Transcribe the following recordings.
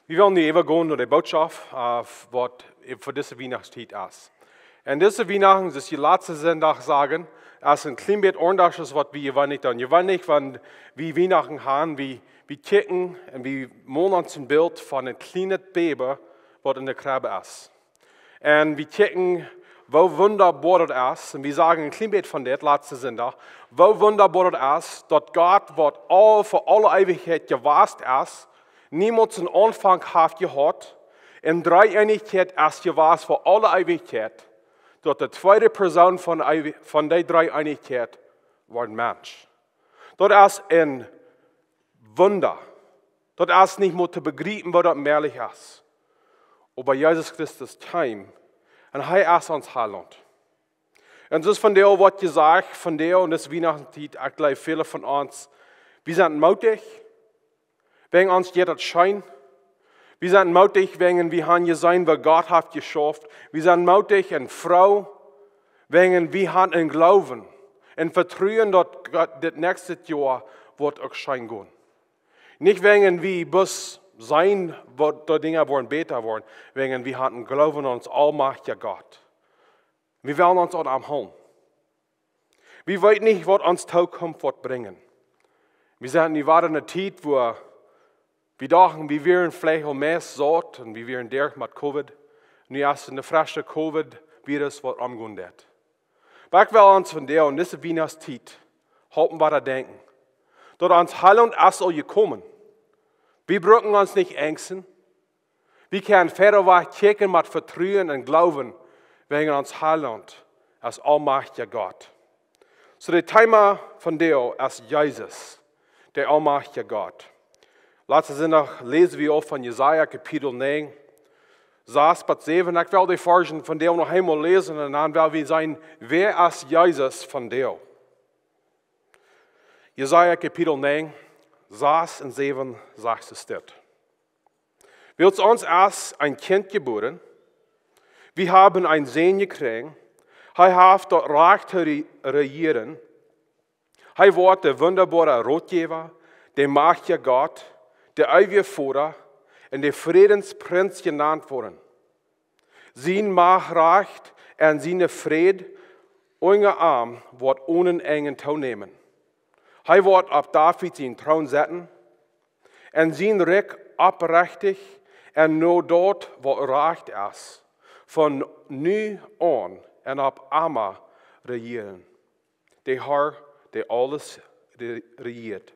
Wir wollen nu even gehen naar de boodschap wat voor deze Weihnachtstijd is. En deze Weihnachten, das ist die letzte Sonntag sagen, ist ein klein bisschen anders, als was wir nicht tun. Wir wollen nicht, wenn wir Weihnachten haben, wir kicken und wir malen uns ein Bild von einem kleinen Baby, was in der Krippe ist. Und wir kicken, wo wunderbar das ist, und wir sagen ein klein bisschen von der letzten Sonntag, wo wunderbar das ist, dass Gott, was für alle Ewigkeit gewasst ist, niemals einen Anfang hat gehabt, in Dreieinigkeit ist gewasst für alle Ewigkeit, dass die zweite Person von der Dreieinigkeit war ein Mensch. Das ist ein Wunder. Das ist nicht mehr zu begreifen, was das möglich ist. Aber Jesus Christus kam und er ist uns Heiland. Und das ist von der, was gesagt, von der und das Weihnachtszeit, ich glaube, viele von uns, wir sind mutig, wegen uns geht das Schein. Wir sind mutig, wegen wir haben gesehen, was Gott hat geschafft. Wir sind mutig und froh, wegen wir haben einen Glauben und Vertrauen, dass Gott das nächste Jahr wird auch schein gehen. Nicht wegen wir bis sein, wo die Dinge wollen besser werden, wegen wir haben Glauben an uns allmächtiger Gott. Wir wollen uns auch am Home. Wir wissen nicht, was uns Zukunft wird bringen. Wir sind in einer Zeit, wo wir dachten, wir wären vielleicht auch mehr satt und wir wären durch mit Covid. Und jetzt ist eine frische Covid-Virus, was umgehen wird. Aber ich will uns von der und dieser Weihnachtszeit halten wir da denken. Dass uns Heiland ist auch gekommen. Wir brauchen uns nicht ängsten. Wir können verderweich kicken mit Vertrauen und Glauben, wegen uns Heiland als allmächtiger Gott. So das Thema von der ist Jesus, der allmächtige Gott. Letzte Sonntag lesen wir auch von Jesaja, Kapitel 9, 6 bis 7. Ich will die Versen von der noch einmal lesen und dann werden wir sehen, wer ist Jesus von der. Jesaja, Kapitel 9, 6 und 7 sagt es dort. Wird uns erst ein Kind geboren, wir haben einen Sohn gekriegt, er hat das Reich zu regieren, er wird der wunderbare Ratgeber, der mächtige Gott, der ewige Vater und der Friedensprinz genannt worden. Sein Macht reicht und seine Fried, unser Arm wird ohne engen Tau nehmen. Er wird auf David seinen Thron setzen und sein Reich abrechtig und nur dort, wo recht ist, von nu an und ab immer regieren. Der Herr, der alles regiert,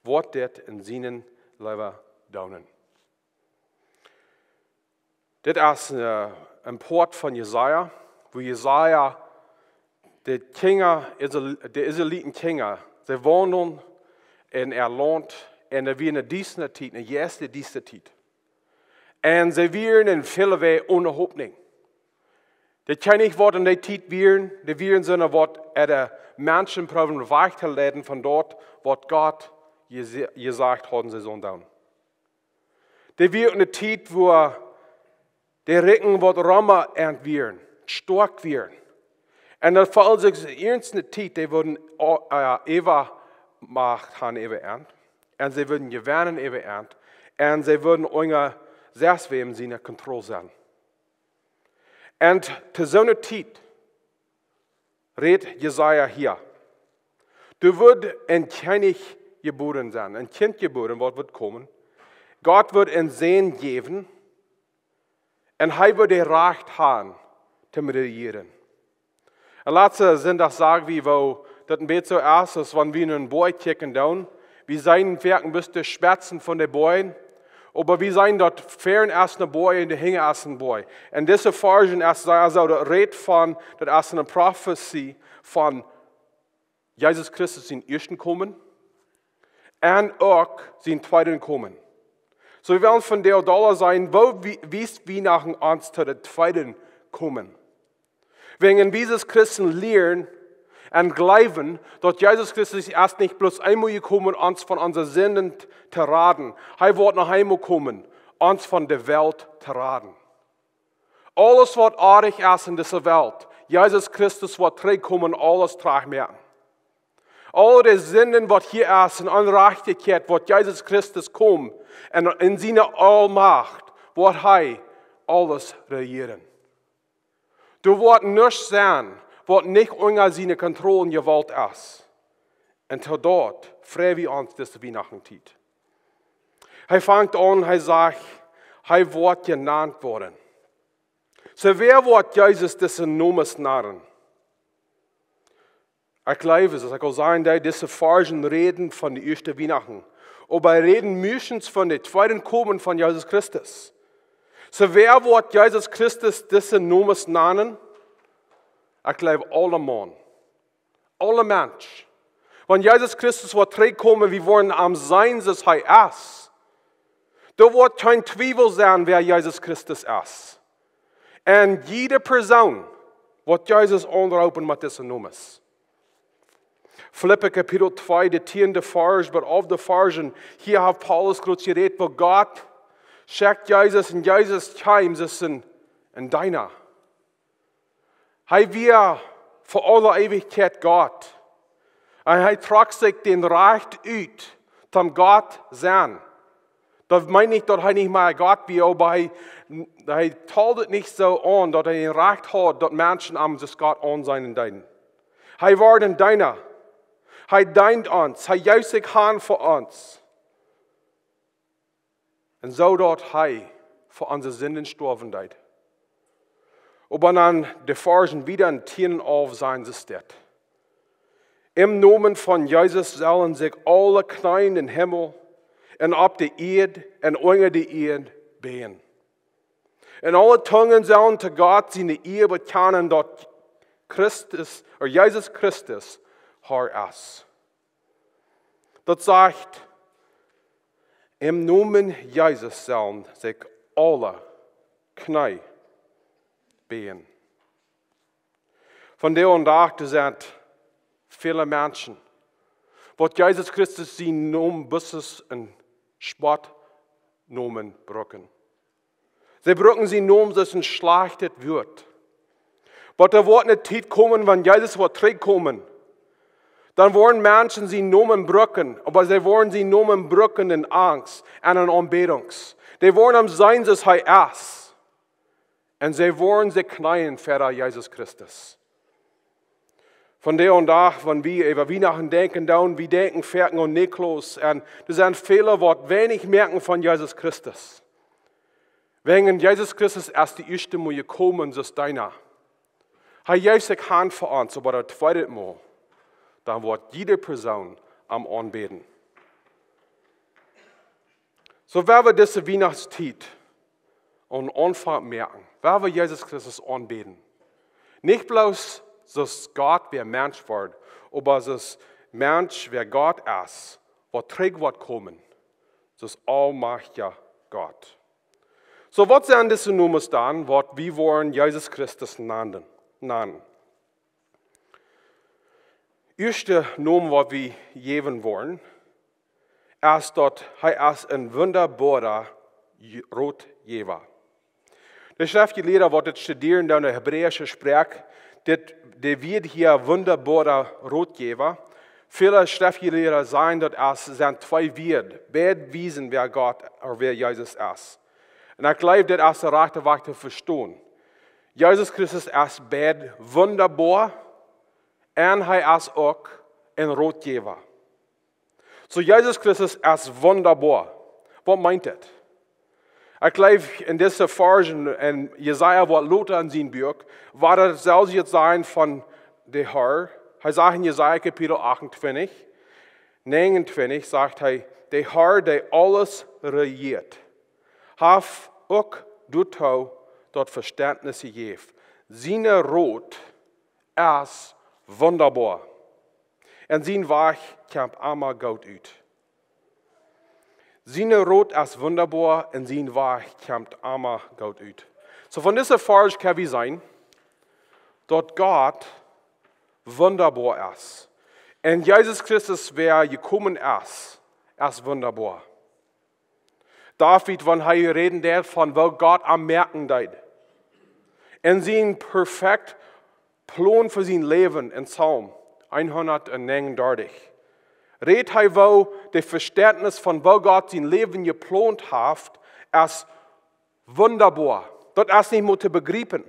wird das in seinen Leben daunen. Das ist ein Port von Jesaja, wo Jesaja, der Israeliten-Kinder, sie wohnen in ihr Land, und wir in dieser Zeit, in der ersten dieser Zeit. Und sie wären in vielen Wegen ohne Hoffnung. Die können nicht, was in der Zeit wären, die wären sondern was der Menschen probieren weiterleiten von dort, was Gott gesagt hat, sie sollen tun. Die wären eine Zeit, wo die Rücken, was Römer wären, stark wären. Und das falls sich ernste Zeit, die würden Eva Macht haben, Eva Ernst. Und sie würden gewinnen, Eva Ernst. Und sie würden unser Selbstweben in seiner Kontrolle sein. Und zu so einer Zeit redet Jesaja hier. Du wirst ein Kind geboren sein, ein Kind geboren, was wird kommen. Gott wird ein Sehen geben und er wird das Recht haben, zu regieren. Und letzte Sonntag sagen wir, wo das ein bisschen so ist, als wenn wir in einen Boy kicken down. Wir sehen wirken bis die Schmerzen von den Boyen. Aber wir sehen dort fern erst ein Boy und der hinge erst ein Boy. Und diese Version ist also der Red von, das ist eine Prophezie von Jesus Christus in ersten Kommen und auch sein zweiten Kommen. So wir wollen von der Dollar sein, wie ist Weihnachten uns zu der zweiten Kommen. Wegen Jesus Christen lernen und glauben, dass Jesus Christus erst nicht bloß einmal gekommen, uns von unseren Sünden zu raten. Er wird noch einmal kommen, uns von der Welt zu raten. Alles, was artig ist in dieser Welt, Jesus Christus wird zurückkommen, alles tragen werden. Alle die Sünden, was hier ist, in Unrechtigkeit, was Jesus Christus kommt, und in seiner Allmacht, wird er alles regieren. Du wirst nichts sein, was nicht unter seine Kontrolle und Gewalt ist. Und till dort freuen wir uns diese Weihnachtenzeit. Er fängt an, er sagt, er wird genannt worden. So wer wird Jesus diese Nomes narren? Ich glaube, es kann sein, dass diese Fargen reden von den ersten Weihnachten. Aber reden meistens von dem zweiten Kommen von Jesus Christus. So wer wird Jesus Christus diese Nomes nennen? Ich glaube, alle Mann. Alle Menschen. Wenn Jesus Christus wird zurückkommen, wir wollen am sein, dass er ist. Da wird kein Zweifel sein, wer Jesus Christus ist. Und jede Person wird Jesus anrufen mit diesen Nomes. Philipper Kapitel 2, die 10. Vers, aber auf der Versen, hier hat Paulus kurz geredet, wo Gott schickt Jesus und Jesus heim, das ist in deiner. Er wir für alle Ewigkeit Gott. Und er tragt sich den Recht aus, zum Gott sein. Das meine ich, dass er nicht mal Gott wie, aber er teilt es nicht so an, dass er den Recht hat, dass Menschen am das Gott an sein in deinen. Er war in deiner. Er dient uns. Er gibt sich an für uns. Und so dort er für unsere Sünden gestorben ist. Aber dann die Versen wieder in Tieren auf sein System. Im Namen von Jesus sollen sich alle Kneien im Himmel und auf der Erde und unter der Erde beten. Und alle Zungen sollen zu Gott seine Ehre bekennen, dass Christus, oder Jesus Christus, Herr ist. Das sagt, im Namen Jesus sollen sich alle Knie beten. Von der und da sind viele Menschen, wo Jesus Christus seinen Namen bis in Spottnamen brücken. Sie brücken seinen Namen, dass es schlachtet wird. Aber da wird eine Zeit kommen, wenn Jesus wird zurückkommen. Dann wollen Menschen sie Namen brücken, aber sie wollen sie Namen brücken in Angst und in Anbetung. Die wollen am sein, dass er ist. Und sie wollen sich knien für Jesus Christus. Von der und da, wenn wir über Weihnachten denken, wir denken Ferken und Nikolaus, und das sind viele, die wenig merken von Jesus Christus. Wegen Jesus Christus erst die erste Mal gekommen, das ist deiner. Er gibt sich Hand für uns, aber das zweite Mal, dann wird jede Person am Anbeten. So werden wir diese Weihnachtszeit am Anfang merken, werden wir Jesus Christus anbeten. Nicht bloß, dass Gott wer Mensch wird, aber dass Mensch wer Gott ist, was trägt wird kommen. Das ist allmächtiger Gott. So, was sind diese Nummern dann, was wir wollen Jesus Christus nennen? Erste Name, was wir geben wollen, ist, dass er ist ein wunderbarer Rotgeber. Der Schriftgelehrte, der das studieren, der hebräische Sprache, der wird hier wunderbarer Rotgeber. Viele Schriftgelehrte sagen, dass es sind zwei Werte, beide wiesen, wer Gott oder wer Jesus ist. Und ich glaube, das ist der rechte Weg zu verstehen. Jesus Christus ist beide wunderbar und er ist auch ein Rotgeber. So Jesus Christus ist wunderbar. Was meint das? Ich glaube, in dieser Version, in Jesaja, was Luther in seinem Buch, war das selbst jetzt sein von der Herr. Er sagt in Jesaja Kapitel 28, 29, sagt er, der Herr, der alles regiert, hat auch dort Verständnis gegeben. Seine Rot ist wunderbar. Und sein Weg kommt immer gut aus. Seine Rot ist wunderbar und sein Weg kommt immer gut aus. So von dieser Frage kann wir sein, dass Gott wunderbar ist. Und Jesus Christus, wer gekommen ist wunderbar. David, wenn er reden darf, von wo Gott am Merken deit. Und sein perfekt Plan für sein Leben in Psalm 139. Redt hij wo de Verständnis von wo Gott sein Leben geplant hat, als wunderbar. Das ist nicht mehr zu begreifen.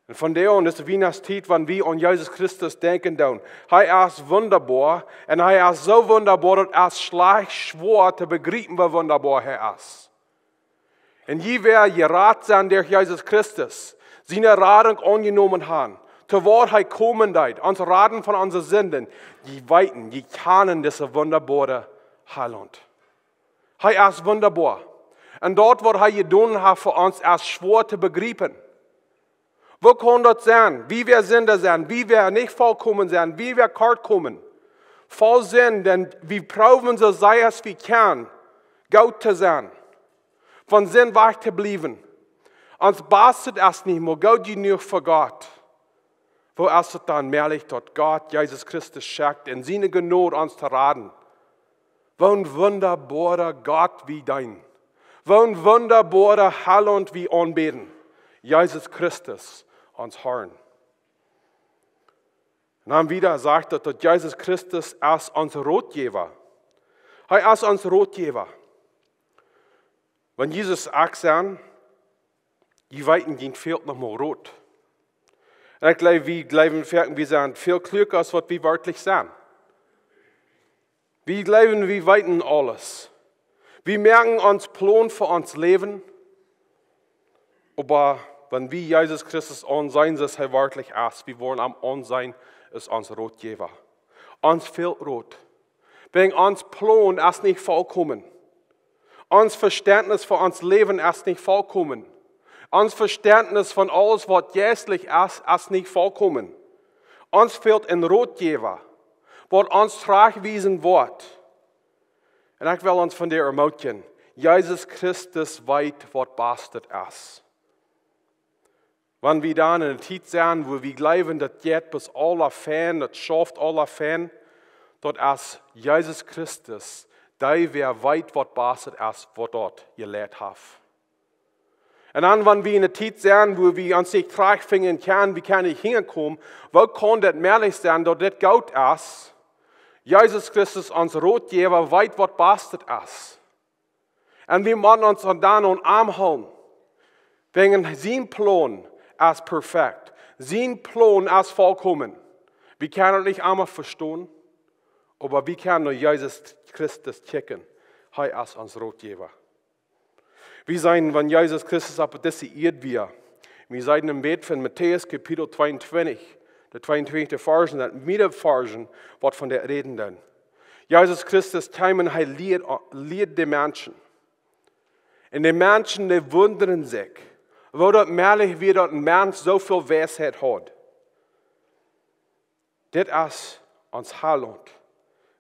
Und von der an ist Weihnachtszeit, wenn wir an Jesus Christus denken, dann. Er ist wunderbar und er ist so wunderbar, dass es schlecht schwer zu begreifen, wie wunderbar er ist. Und je wer gerat sein durch Jesus Christus, seine Radung angenommen haben, zu Wort er kommen deit, uns raten von unseren Sünden, die weiten, die kennen diese wunderbare Heiland. Er ist wunderbar. Und dort, was er getan hat für uns, ist schwer zu begreifen. Wo kann das sein? Wie wir Sünder sein? Wie wir nicht vollkommen sein? Wie wir kort kommen? Voll sind, denn wir proben so sei es wie kann, gut zu sein. Von Sinn wach zu bleiben. Uns bastet es nicht mehr, gut genug für Gott. Wo ist es dann merklich, dass Gott Jesus Christus schickt, in seine Gnade uns zu raten? Wo ein wunderbarer Gott wie dein. Wo ein wunderbarer Heiland wie anbeten. Jesus Christus, uns Herrn. Und dann wieder sagt er, dass Jesus Christus ist unser Rotgeber. Er ist unser Rotgeber. Wenn Jesus sagt, die Weiten gehen fehlt noch mal rot. Und ich glaube, wir sind viel klüger, als was wir wörtlich sagen. Wir glauben, wir weiten alles. Wir merken uns Plan für uns Leben. Aber wenn wir Jesus Christus ansehen, ist er wörtlich ist. Wir wollen am Ansehen, ist unser Rotgeber. Uns fehlt Rot. Wegen uns Plan ist nicht vollkommen. Uns Verständnis für uns Leben ist nicht vollkommen. Uns Verständnis von alles, was geistlich ist nicht vollkommen. Uns fehlt ein Rotgeber, was uns tragweisen wird. Und ich will uns von dir ermutigen, Jesus Christus weiß, was bastet ist. Wenn wir dann in der Zeit sind, wo wir glauben, dass jetzt bis alle Fan, das schafft alle Fan, dort ist Jesus Christus, der wer weiß, was bastet ist, was dort gelehrt hat. Und dann, wenn wir in der Zeit sind, wo wir uns nicht tragfinden können, wie kann ich hinkommen, wo kann das merklich sein, dass das gut ist? Jesus Christus, unser Rotgeber, weiß, was bastet ist. Und wir müssen uns dann an Arm halten. Wegen sein Plan ist perfekt. Sein Plan ist vollkommen. Wir können nicht einmal verstehen, aber wir können nur Jesus Christus checken. Er ist unser Rotgeber. Wir sein, wenn Jesus Christus apodisiert wird. Wir seid im Bett von Matthäus, Kapitel 22, der 22. Vers, das Mitte-Versen, was von der reden dann. Jesus Christus kam und er lehrt die Menschen. Und die Menschen, die wundern sich, wo das merklich wird, dass ein Mensch so viel Weisheit hat. Das ist uns Heiland,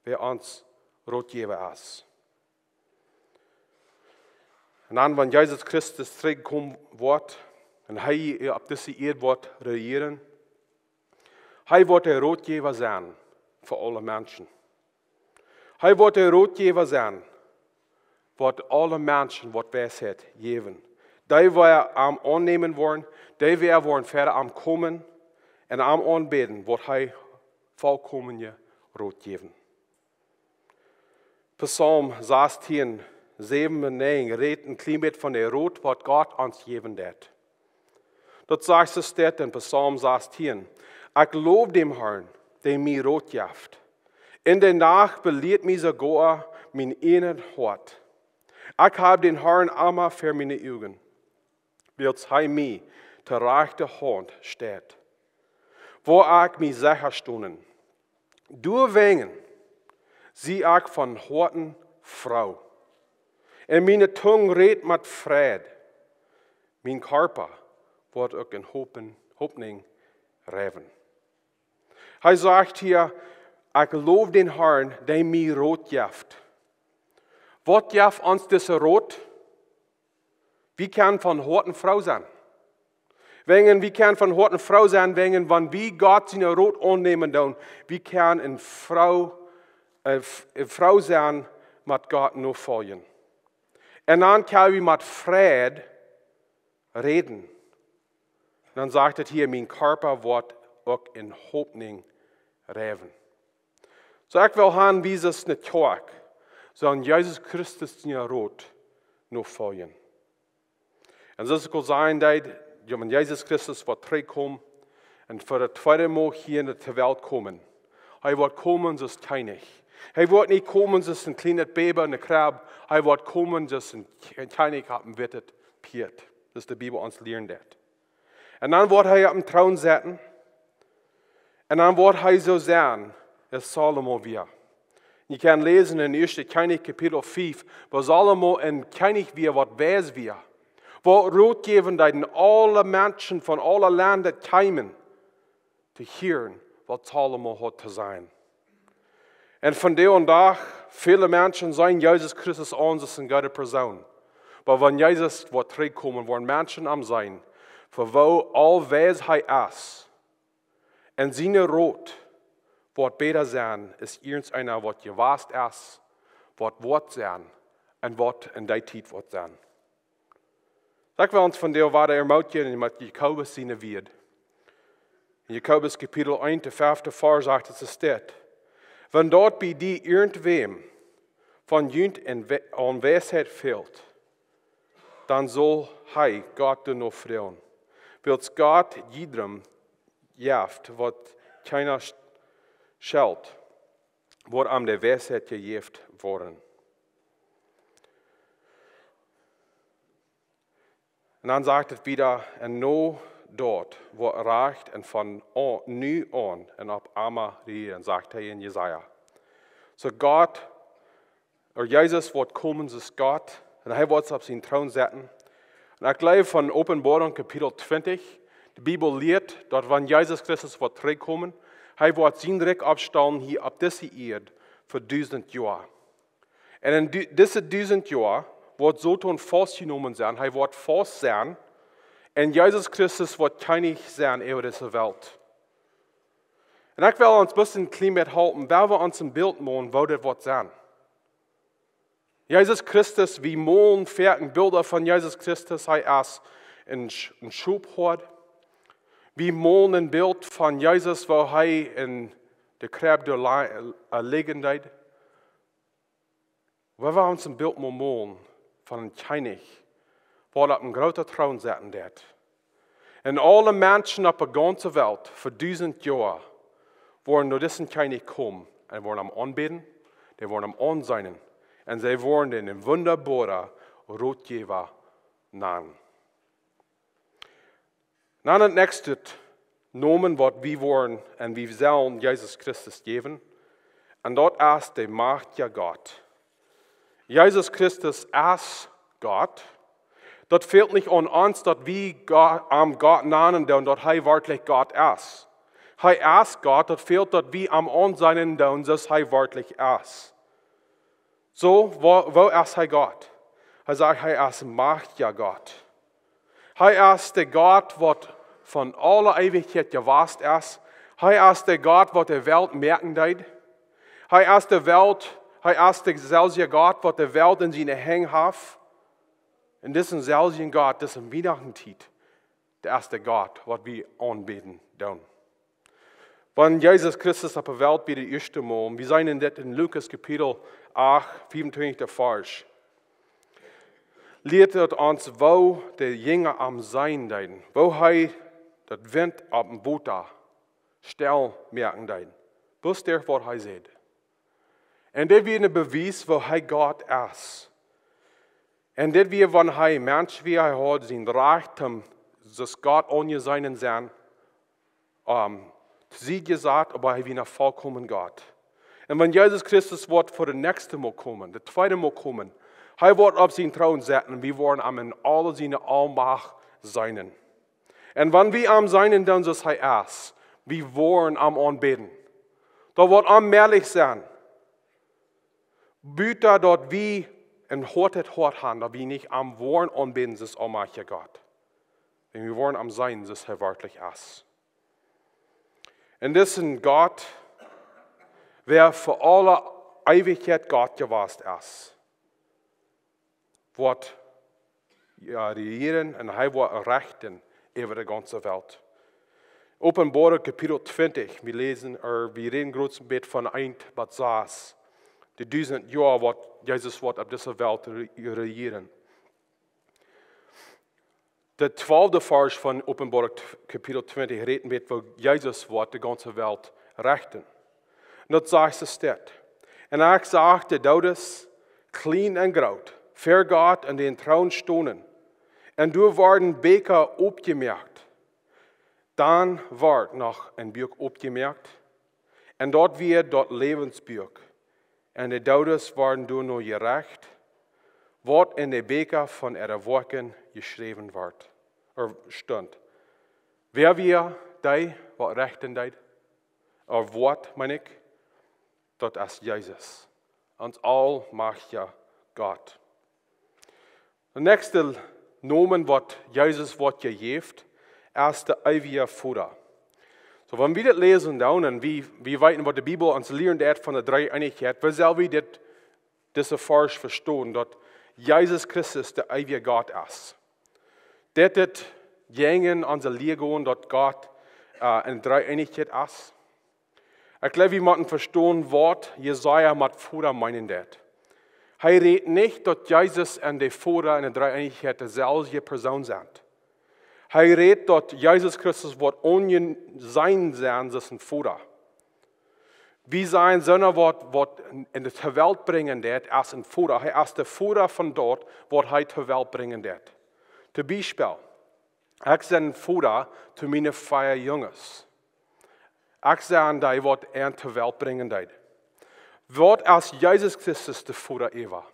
wer uns Rotgeber ist. Und dann, wenn Jesus Christus zurückkommen wird, und er auf diese Erde wird regieren, er wird der Rotgeber sein für alle Menschen. Er wird der Rotgeber sein, wird alle Menschen Weisheit geben. Die wir am annehmen wollen, die wir wollen fertig am kommen und am anbeten, wird er vollkommen Rot geben. Psalm 16, 7 und 9 redet ein klein von der Rot, was Gott uns geben wird. Dort sagt es steht in Psalm 16, ich lobe dem Herrn, der mir Rot gibt. In der Nacht belehrt mir sogar mein inneres Hort. Ich habe den Herrn immer für meine Augen, weil er mir zur rechten Hand steht. Wo ich mich sicher stunden. Du wegen sieh ich von Horten Frau. Und meine Zunge redet mit Fried. Mein Körper wird auch in Hoffnung reven. Er sagt hier, ich lobe den Herrn, der mir Rot gibt. Was gibt uns diese Rot? Wie kann von Horten Frau sein? Wie kann von Horten Frau sein, wenn wir Gott seine Rot annehmen, dann wie kann eine Frau sein, mit Gott nur folgen. Und dann kann wir mit Fried reden. Und dann sagt er hier, mein Körper wird auch in Hoffnung reven. So ik wil gaan wie es niet kerk, sondern Jesus Christus in rood nog volgen. En zo zal zijn dat Jesus Christus wordt terugkomen en voor het tweede Mal hier in de wereld komen. Hij wordt komen als König. Hij wordt niet komen als een kleine baby in de krab. Hij wordt komen als een König op een witte paard. Dus de Bibel ons leert dat. En dan wordt hij op een troon zitten. En dan wordt hij zo zijn als Salomo weer. Je kan lezen in 1. König kapitel 5, waar Salomo een König weer wat wijs weer. Waar roodgeven dat alle mensen van alle landen komen te horen wat Salomo had te zijn. En van de dag, viele mensen zijn Jezus Christus ons als een goede persoon. Maar wanneer Jezus wordt terugkomen, worden mensen am zijn, voor wo al wijs hij is. En zijn rood wordt beter zijn, is eens einer wat je waast is, wat wordt zijn, en wat in die tijd wordt zijn. Dat wil ons van de waarde ermoutje en met Jacobus zien wird. In Jacobus kapitel 1, de 5. vers sagt es steht, wenn dort bij die irgendwem van junt en wijsheid fehlt, dan zal hij Gott de nog vreuen. Wils Gott jedem jaft, wat keiner schelt, wordt am de wijsheid gegeven worden. En dan sagt het wieder, en no dort, wo reicht en van nu aan en op Amma rieren, sagt hij in Jesaja. So Gott, Jezus wordt komen als Gott, en hij wordt op zijn troon zetten. En ik geloof van Openbaring kapitel 20, de Bibel leert dat wanneer Jezus Christus wordt terugkomen, hij wordt zijn rijk opstaan hier op deze aarde voor 1000 jaar. En in deze 1000 jaar wordt Satan vastgenomen zijn, hij wordt vast zijn, en Jezus Christus wordt König zijn over deze wereld. En ik wil ons een bisschen klein met houden, waar we ons een beeld maken, waar dit wordt zijn. Jezus Christus, wie malen fertige beelden van Jezus Christus, hij is een schoephoord. Wie malen een beeld van Jezus, waar hij in de krab liggen deed. Waar we ons een beeld malen van een König, waar op een grote troon zitten deed. En alle mensen op de ganze wereld, voor 1000 jaar, worden naar deze König komen en worden hem aanbidden, die worden hem aanzien. En zij worden een wunderbare roodgever naam. Dan het nächste noemen wat wie worden en wie zullen Jezus Christus geven. En dat is de macht ja God. Jezus Christus is God. Dat fehlt nicht an uns, dass wir am Gott nennen, dass er wirklich Gott ist. Er ist Gott, das fehlt, dass wir am Anseinen, dass er wirklich ist. So, wo ist er Gott? Er sagt, er ist Macht ja Gott. Er ist der Gott, der von aller Ewigkeit gewasst ist. Er ist der Gott, der die Welt merken wird. Er ist der selbe Gott, der die Welt in seine Hände hat. Und diesen selben Gott, diesen Weihnachtszeit, der ist der Gott, was wir anbeten tun. Wenn Jesus Christus auf der Welt bei der ersten Mal, wir sehen das in Lukas Kapitel 8, 25. Vers, lehrt er uns, wo der Jünger am Sein dein, wo er das Wind auf dem Boot da, still merken dein. Bis der, was er sagt. Und das wird ein Beweis, wo er Gott ist. Und das wird, wenn er Mensch wie er hat, sein Reichtum, dass Gott ohne seinen Sein, sie gesagt, aber er wird ein vollkommen Gott. Und wenn Jesus Christus wird für das nächste Mal kommen, das zweite Mal kommen, er wird auf seinen Thron setzen und wir wollen ihm in alle seine Allmacht sein. Und wenn wir am Seinen dann, dass er ist, wir wollen am anbeten. Da wird am mehrlich sein. Bitte dort wie ein Hort haben, da wir nicht am wollen anbeten, das allmächtige Gott. Denn wir wollen am Sein, dass er wirklich ist. Und das ist ein Gott, wer für alle Ewigkeit Gott gewasst ist. Wird regieren und er wird rechten über die ganze Welt. Openbaring Kapitel 20. Wir reden groß ein bisschen von 1 bis 6. Die 1000 Jahre, was Jesus wird auf dieser Welt regieren. Der 12. Vers von Openbaring Kapitel 20 reden wird, wo Jesus wird die ganze Welt rechten. Und das sagt es dort. Und ich sagte, Daudes, klein und groot, für Gott an den Thron stonden. Und du worden Beker opgemerkt. Dann ward noch ein Buch opgemerkt. Und dort wird dort Lebensbuch. Und die Daudes waren du nur gerecht, wat in de Beker von ihrer Worken geschrieben wird, stund. Wer wir die, wat rechten die, oder wat, meine ich, dat ist Jesus, uns allmächtiger Gott. Der nächste Nomen, was Jesus wird gegeben, ist der ewige Vater. So, wenn wir das lesen dann, und wir weiten, was die Bibel uns lernt hat von der Dreieinigkeit, wir sollen diese Vers verstehen, dass Jesus Christus der ewige Gott ist. Das gängen unsere Lehren, dass Gott in der Dreieinigkeit ist. Ich glaube, wir müssen verstehen, was Jesaja mit Vater meinen wird. Er redet nicht, dass Jesus und der Vater in der Dreieinigkeit dieselbe Person sind. Er redet, dass Jesus Christus wird ohne sein sein, das ist ein Vater. Wie sein Söhne wird in die Welt bringen wird, ist ein Vater. Er ist der Vater von dort, was er zur Welt bringen wird. Zum Beispiel, ich bin ein Vater zu meinen 4 Jungs. Ich sage, die was er zur Welt bringen wird. Was ist Jesus Christus der Vater Eva?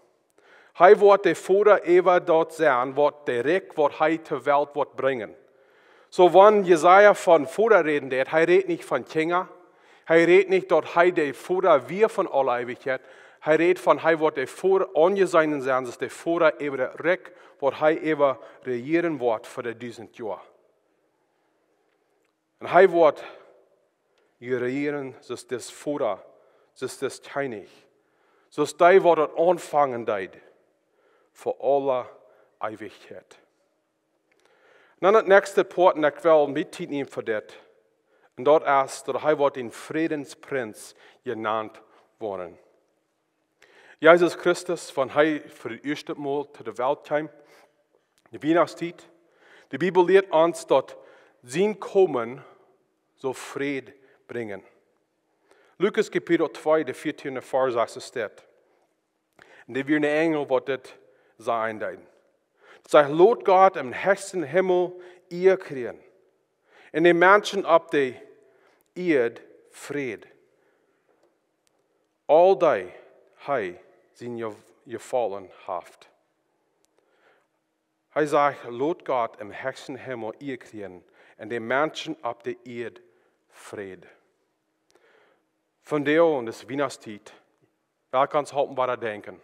Er wird der Vater Eva dort sein, wird direkt, was er zur Welt wird bringen. So, wenn Jesaja von Vater reden wird, er redet nicht von Kinder, er redet nicht, dass er der Vater wir von aller Ewigkeit, er redet von, er wird der Vater angesehen sein, dass der Vater über direkt, was er über regieren wird für die 1000 Jahre. Und er wird regieren, dass das Vater, dass das König, dass die wird anfangen wird, für alle Ewigkeit. Dan het nächste Punkt, und ich will mitnehmen für das. Und dort ist, dass er wird den Friedensprins genannt worden. Jesus Christus, wenn er für das erste Mal zu der Welt kam, die Weihnachtszeit, die Bibel lehrt uns, dass sein Kommen so Frieden bringen. Lukas Kapitel 2, der 14. Vers sagt es dort. Und der wird ein Engel, was das sein wird. Sagt, lot Gott im höchsten Himmel ihr kriegen. Und die Menschen auf der Erde Fried. All die hei sind gefallen haft. Er sagt, lot Gott im höchsten Himmel ihr kriegen. Und die Menschen auf der Erde Fried. Von der und das Weihnachtszeit, wer kann es halten, was denken?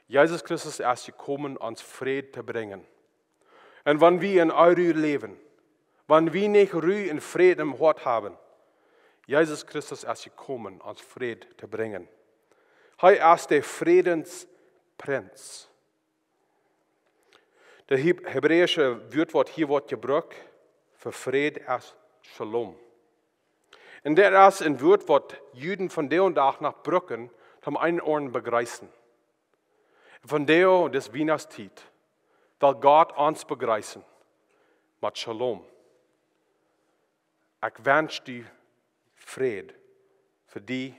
Jesus Christus ist gekommen, uns Frieden zu bringen. Und wenn wir in Ruhe leben, wenn wir nicht Ruhe und Frieden im Hort haben, Jesus Christus ist gekommen, uns Frieden zu bringen. Er ist der Friedensprinz. Der hebräische Wort hier wird gebraucht für Frieden ist Shalom. Und das ist ein Wort, was Juden von der und nach Brücken zum einen Ohren begreifen. Von der und des Weihnachtszeit will Gott uns begreifen mit Shalom. Ich wünsche dir Frieden für die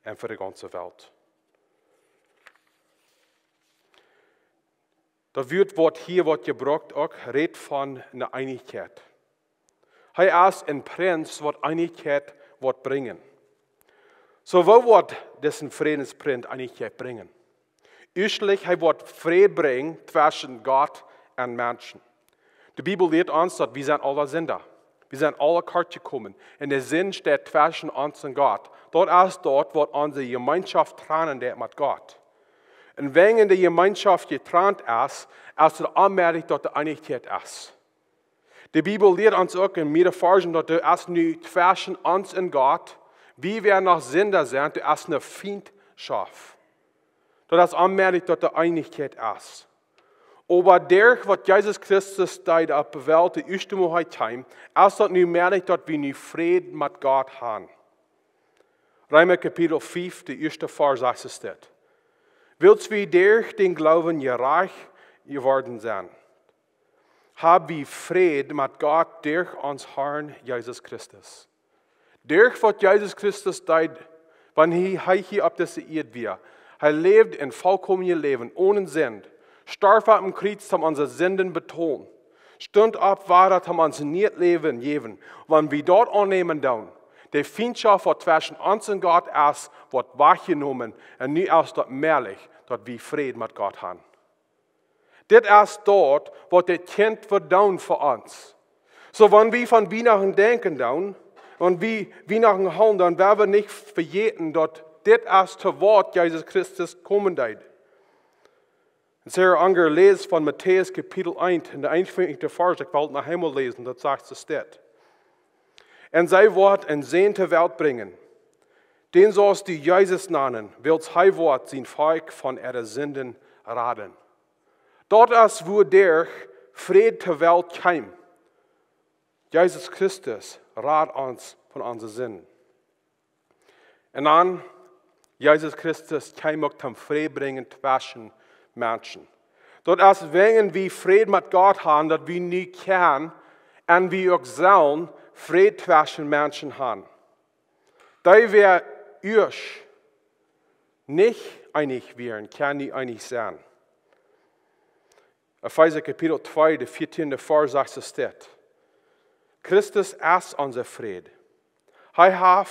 und für die ganze Welt. Das Wort hier wird gebraucht auch, redet von einer Einigkeit. Er ist ein Prinz, der Einigkeit wird bringen. So, wo wird diesen Friedensprinz Einigkeit bringen? Erstlich, er wird Frieden bringen zwischen Gott und Menschen. Die Bibel lehrt uns, dass wir sind alle Sünder. Wir sind alle kalt gekommen. Und der Sinn steht zwischen uns und Gott. Dort wird unsere Gemeinschaft trennen mit Gott. Und wenn in der Gemeinschaft getrennt ist es anmerklich, dass die Einigkeit ist. Die Bibel lehrt uns auch in mehreren Versen, dass es nicht zwischen uns und Gott, wie wir noch Sünder sind, es eine Feindschaft. Das ist anmerklich, dass die Einigkeit ist. Aber durch was Jesus Christus deed op de Welt, de eerste Moheit heim, als dat nu merkt dat we nu vrede met God haben. Römer Kapitel 5, de eerste Vers ist das. Willst wir durch den Glauben reich geworden sein? Haben wir Frieden mit Gott durch uns Herrn Jesus Christus. Durch was Jesus Christus deed, wann er hier auf dieser Erde war. Er lebt ein vollkommenes Leben, ohne Sinn. Starb auf dem Kreuz, haben unsere Sünden betont. Stund ab, war das, haben uns nicht Leben gegeben. Wenn wir dort annehmen, dann, die Feindschaft, die zwischen uns und Gott ist, wird wahrgenommen und nicht aus dort mehrlich, dass wir Frieden mit Gott haben. Das ist dort, was das Kind wird down für uns. So, wenn wir von Weihnachten denken, dann, und wir Weihnachten haben, dann werden wir nicht vergessen, dass das ist das Wort Jesus Christus kommen wird. Und sehr anger lest von Matthäus Kapitel 1, in der 21. Vers, ich wollte nach einmal lesen, das sagt es dort. Und sei Wort in sehnte Welt bringen. Den sollst du Jesus nennen, willst hei Wort sein Volk von ihrer Sünden raten. Dort ist, wo der Friede zur Welt kam. Jesus Christus rat uns von unseren Sünden. Und dann, Jesus Christus kam auch zum Frieden bringen zwischen Menschen. Dort ist, wenn wir Frieden mit Gott haben, dass wir nicht kennen, und wir auch sollen Frieden zwischen Menschen haben. Da wir euch nicht einig wären, kann nicht einig sein. Epheser Kapitel 2, der 14. Vers sagt es dort. Christus ist unser Friede. Er hat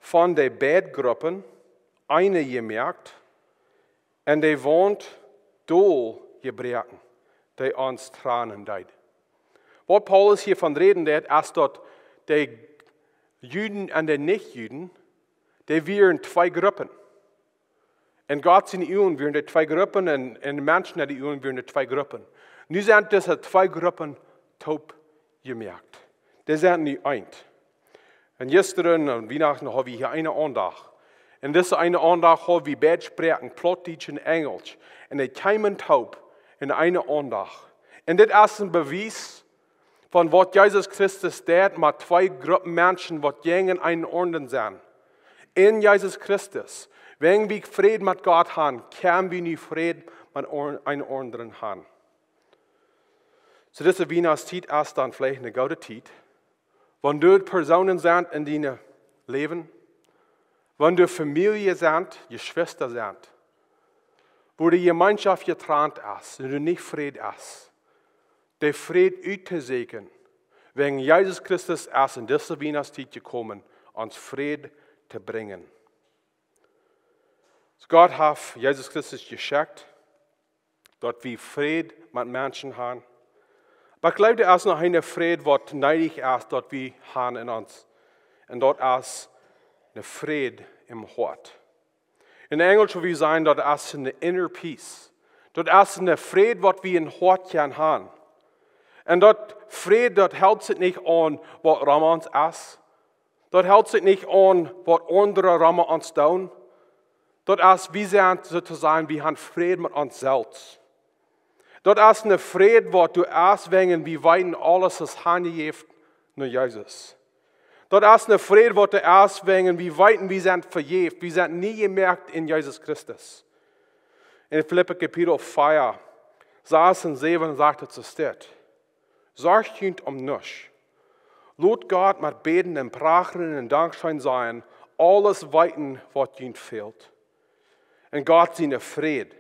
von den Bettgruppen eine gemerkt und die wohnt doll gebrochen, die uns Tränen deed. Was Paulus hiervon reden wird, ist, dass die Juden und die Nichtjuden, die wären zwei Gruppen. Und Gott sind die Juden, wären die zwei Gruppen, und die Menschen in die Juden wären die zwei Gruppen. Nu sind diese zwei Gruppen taub gemerkt. Die sind nicht eins. Und gestern an Weihnachten haben wir hier eine Andacht. Und diese eine Andacht haben wir beide Sprachen, Plattdeutsch und Englisch. Und die kamen taub in eine Andacht. Und das ist ein Beweis von was Jesus Christus tat mit zwei Gruppen Menschen, die gegen einen Orden sind. In Jesus Christus, wenn wir Frieden mit Gott haben, können wir nicht Frieden mit einem anderen haben. So diese Weihnachtszeit ist dann vielleicht eine gute Zeit, wenn du Personen sind in deinem Leben, wenn du Familie sind, Geschwister sind, wo die Gemeinschaft getrennt ist und du nicht Frieden hast. Der Friede auszusegen, wegen Jesus Christus ist in diese Weihnachtszeit gekommen, uns Frieden zu bringen. Gott hat Jesus Christus geschenkt, dass wir Frieden mit Menschen haben. Aber ich glaube, es ist noch eine Friede, die neidig ist, dass wir haben in uns. Und dort ist eine Friede im Hort. In Englisch würde ich sagen, dort ist eine inner peace. Dort ist eine Friede, die wir im Hort haben. Und dort Friede, dort hält sich nicht an, was Raum uns ist. Dort hält sich nicht an, was andere Raum uns tun. Dort ist, wir sind sozusagen, wir haben Friede mit uns selbst. Dort ist eine Friede, wo du erst wegen, wie weit alles das hingegeben nur Jesus. Dort ist eine Friede, wo du erst wegen, wie weit wir sind vergeben. Wir sind nie gemerkt in Jesus Christus. In Philipper Kapitel 4, Vers 7 sagt es dort. Sorgt euch um nichts. Lot Gott mit Beten und Prachen und Dankschein sein, alles weiten, was ihnen fehlt. Und Gott seine Friede,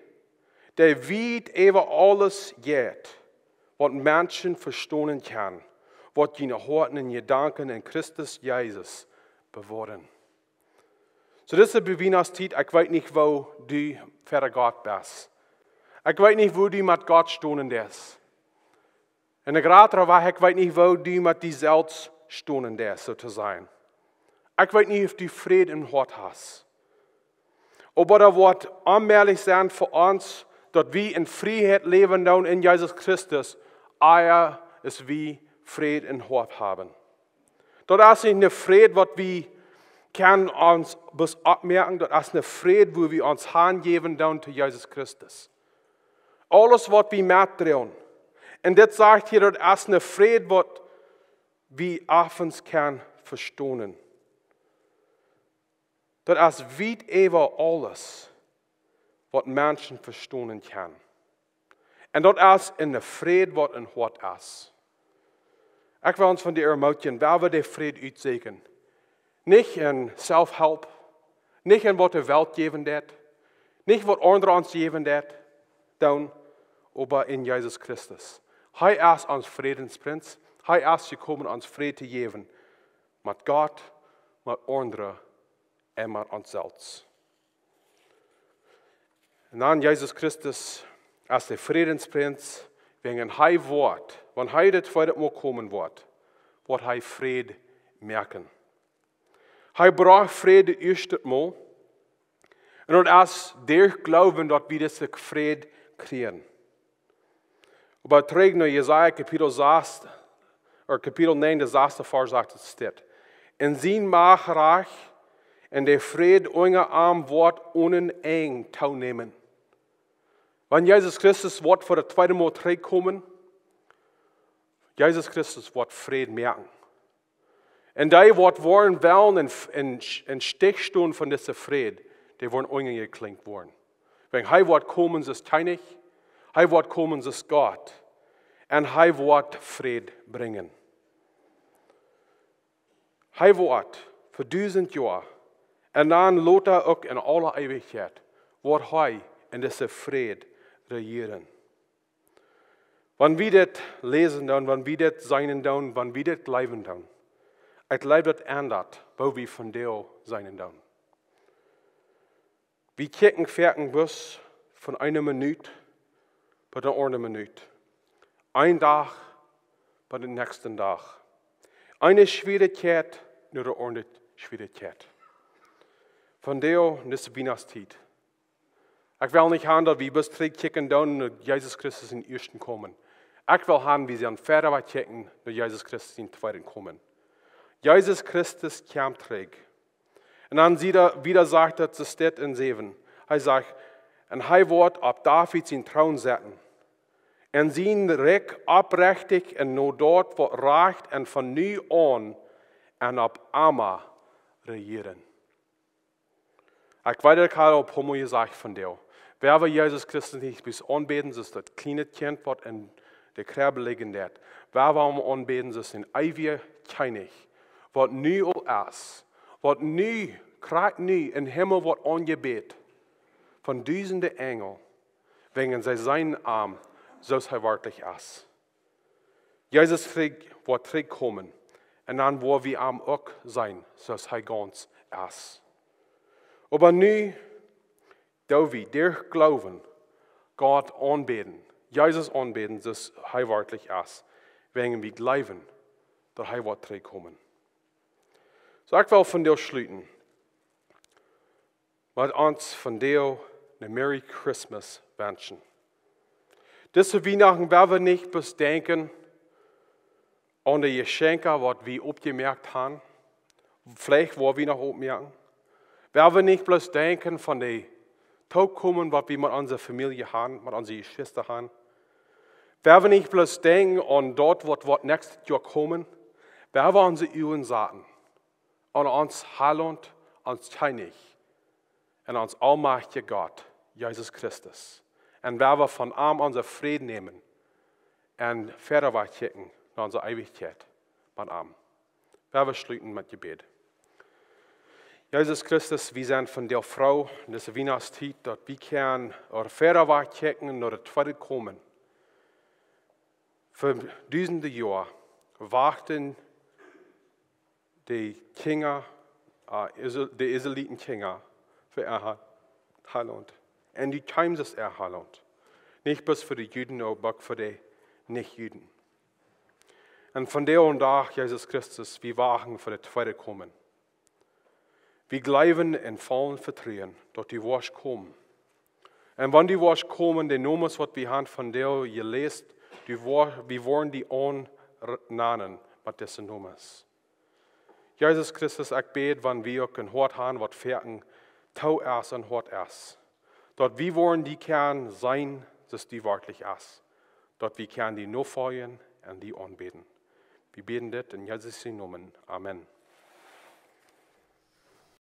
der weit über alles geht, was Menschen verstehen kann, was ihnen Horten und Gedanken in Christus Jesus bewahren. So diese Weihnachtszeit, ich weiß nicht, wo du für Gott bist. Ich weiß nicht, wo du mit Gott stehen bist. Und gerade dabei, ich weiß nicht, wo du mit dir selbst stehen bist, so zu sein. Ich weiß nicht, ob du Frieden im Hort hast. Aber da wird anmerklich sein für uns, dass wir in Freiheit leben in Jesus Christus, eher ist wie Frieden in Hort haben. Dort ist nicht eine Friede, was wir können uns bis abmerken, dort ist eine Friede, wo wir uns hingeben zu Jesus Christus. Alles wat we metdrehen. En dit sagt hier, dat is een vrede wat we avonds kan verstonen. Dat is weit over alles wat mensen verstonen kan. En dat is in de vrede wat een hart is. Ik wil ons van die emotie, waar we de vrede uitzoeken. Niet in zelfhelp, niet in wat de wereld geven dat, niet wat anderen ons geven dat, dan, maar in Jezus Christus. Hij is ons vredesprins, hij is gekomen ons vrede te geven, met God, met anderen en met onszelf. En dan Jezus Christus als de vredesprins, wegen hij wordt, wanneer hij dit voor het moet komen wordt hij vrede merken. Hij bracht vrede eerst het mal. En dat is der geloven dat we deze vrede krijgen. Maar terug naar Jesaja kapitel 6, of kapitel 9, de 6e vers zegt het staat. En zien magerag en de vrede onze arm wordt oneindig toenemen. Wanneer Jezus Christus wordt voor de tweede maal terugkomen, Jezus Christus wordt vrede merken. En die wordt worden wel en stichstoen van deze vrede, die worden ongeklinkt worden. Want hij wordt komen als König, hij wordt komen als God. En hij wordt vrede brengen. Hij wordt voor 1000 jaar. En dan laat hij ook in alle eeuwigheid, wordt hij in deze vrede regeren. Wanneer we dit lezen dan, wanneer we dit zijn dan, wanneer we dit leven dan. Het leidt dat aan dat, waar we van deel zijn dan. We kijken verken bus van een minuut bij de andere minuut. Een dag bij de nächste dag. Eine Schwierigkeit naar de andere Schwierigkeit. Van deel deze Weihnachtstijd. Ik wil niet gaan dat we bis terugkijken dan naar Jezus Christus in eersten komen. Ik wil gaan wie ze aan verder kijken naar Jezus Christus in tweeden komen. Jezus Christus kwam terug. En dan wieder sagt er, es steht in 7. Hij zegt, en hij wordt op David zijn troon zetten. En zijn rijk oprechtig en no dort wordt recht en van nu aan en op Amma regeren. Ik weet dat ik had op homo gezegd van deel. Wer we Jezus Christus niet bis aanbeden, is dat kleine kind wat in de krabbe liggen dat. Wer we hem aanbeden, is een eeuwige König. Wat nu al is. Wat nu, krijgt nu in hemel wordt aangebeden. Van duizenden engel. Wegen zij zijn arm, zoals hij werkelijk is. Jezus wordt terugkomen. En dan worden we hem ook zijn, zoals hij gans is. Maar nu, dat we door geloven, God aanbeden, Jezus aanbeden, zoals hij werkelijk is, wegen we geloven dat hij wordt terugkomen. So ik wil van deel sluiten. Met ons van deel een Merry Christmas wensen. Deze Weihnachten werden we niet bloß denken aan de Geschenke, wat we opgemerkt hebben. Vielleicht wollen wir noch opmerken. Werden we niet bloß denken van de toekomst, wat we met onze familie hebben, met onze Geschwister hebben. Werden we niet bloß denken aan dat wat nächstes Jahr komen. Werden we onze uwen zaten. Aan ons Heiland, ons König en ons almachtige Gott, Jesus Christus. En waar we van hem onze vrede nemen en verder kijken naar onze eeuwigheid met hem. Waar we sluiten met gebed. Jesus Christus, we zijn van der Frau in deze Weihnachtstijd, dat we kunnen verder kijken naar het tweede komen. Voor duizenden jaar wachten de Kinder, de Israeliten Kinder für ihr Heiland. Und die Times ist ihr Heiland. Nicht bloß für die Juden, aber auch für die Nicht-Juden. Und von der und da, Jesus Christus, wir wachen für das zweite Kommen. Wir glauben und vollen Vertrauen, dass die Wasch kommen. Und wenn die Wasch kommen, die Nummern, was wir haben von der gelesen, wir wollen die annehmen mit diesen Nummern. Jesus Christus, ich bete, wenn wir auch ein Hort haben, was fertig, tau erst ein Hort erst. Dort wir wollen die Kern sein, das die wirklich ist. Dort wir können die nur feiern und die anbeten. Wir beten das in Jesus' Namen. Amen.